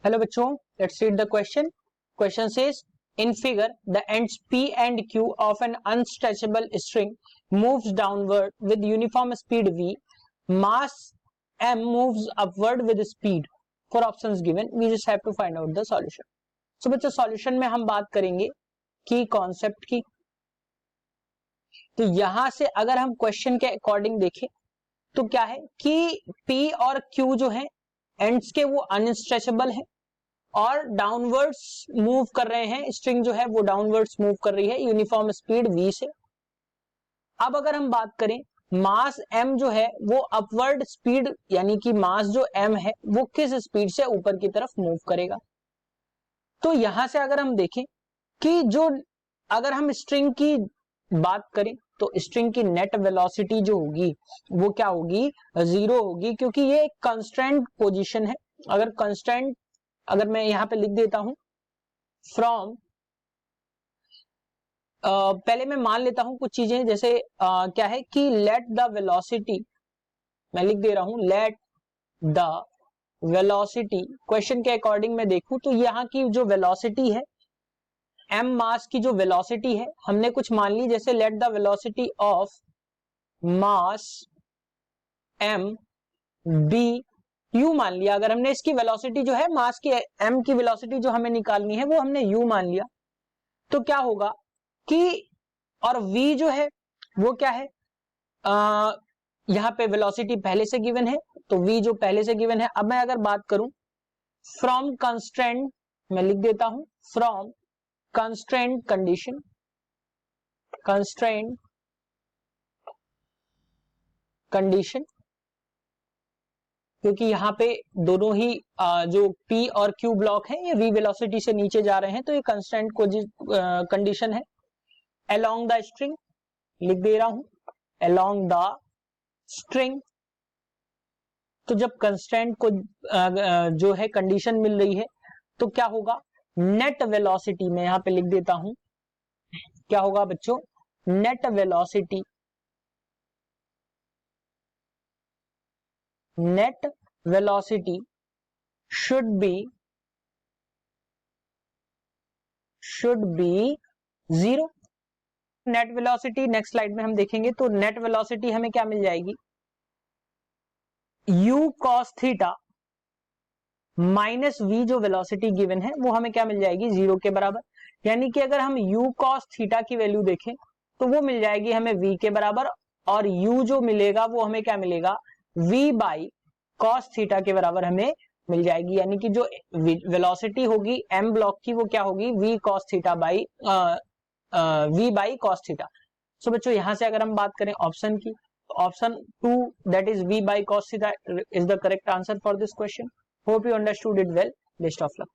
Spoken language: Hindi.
हेलो बच्चों, let's read the question. Question says in figure the ends P and Q of an unstretchable string moves downward with uniform speed V. Mass M moves upward with speed. For options given, we just have to find out the solution. So बच्चों, सॉल्यूशन में हम बात करेंगे की कॉन्सेप्ट की. तो यहां से अगर हम क्वेश्चन के अकॉर्डिंग देखें तो क्या है कि P और Q जो है एंड्स के वो अनस्ट्रेचेबल है और डाउनवर्ड्स मूव कर रहे हैं. स्ट्रिंग जो है वो डाउनवर्ड्स मूव कर रही है यूनिफॉर्म स्पीड v से. अब अगर हम बात करें मास m जो है वो अपवर्ड स्पीड यानी कि मास जो m है वो किस स्पीड से ऊपर की तरफ मूव करेगा. तो यहां से अगर हम देखें कि जो अगर हम स्ट्रिंग की बात करें तो स्ट्रिंग की नेट वेलोसिटी जो होगी वो क्या होगी, 0 होगी, क्योंकि ये एक कंस्ट्रेंट पोजीशन है. अगर कंस्ट्रेंट अगर मैं यहां पे लिख देता हूं फ्रॉम, पहले मैं मान लेता हूं कुछ चीजें, जैसे क्या है कि लेट द वेलोसिटी, मैं लिख दे रहा हूं लेट द वेलोसिटी. क्वेश्चन के अकॉर्डिंग मैं देखूं तो यहां की जो वेलोसिटी है m मास की जो वेलोसिटी है हमने कुछ मान ली, जैसे let the velocity of mass m be u मान लिया. अगर हमने इसकी वेलोसिटी जो है मास की m की वेलोसिटी जो हमें निकालनी है वो हमने u मान लिया, तो क्या होगा कि और v जो है वो क्या है, यहां पे वेलोसिटी पहले से गिवन है तो v जो पहले से गिवन है. अब मैं अगर बात करूं फ्रॉम कंस्ट्रेंट, मैं लिख देता हूं from constraint condition, constraint condition, क्योंकि यहां पे दोनों ही जो P और Q ब्लॉक है ये v वेलोसिटी से नीचे जा रहे हैं तो ये कंस्टेंट कंडीशन है. अलोंग द स्ट्रिंग लिख दे रहा हूं अलोंग द स्ट्रिंग. तो जब कंस्टेंट को जो है कंडीशन मिल रही है तो क्या होगा, नेट वेलोसिटी में यहां पे लिख देता हूं क्या होगा बच्चों, net velocity, net velocity should be 0. Net velocity next slide में हम देखेंगे. तो नेट वेलोसिटी हमें क्या मिल जाएगी, u cos theta minus v जो वेलोसिटी गिवन है वो हमें क्या मिल जाएगी, 0 के बराबर. यानी कि अगर हम u cos थीटा की वैल्यू देखें तो वो मिल जाएगी हमें v के बराबर, और u जो मिलेगा वो हमें क्या मिलेगा, v बाई cos थीटा के बराबर हमें मिल जाएगी. यानी कि जो वेलोसिटी होगी m ब्लॉक की वो क्या होगी, v cos theta by v by cos so. सो बच्चों यहां से अगर हम बात करें ऑप्शन की, option 2 that is v by cos theta is the correct answer for this question. Hope you understood it well. Best of luck.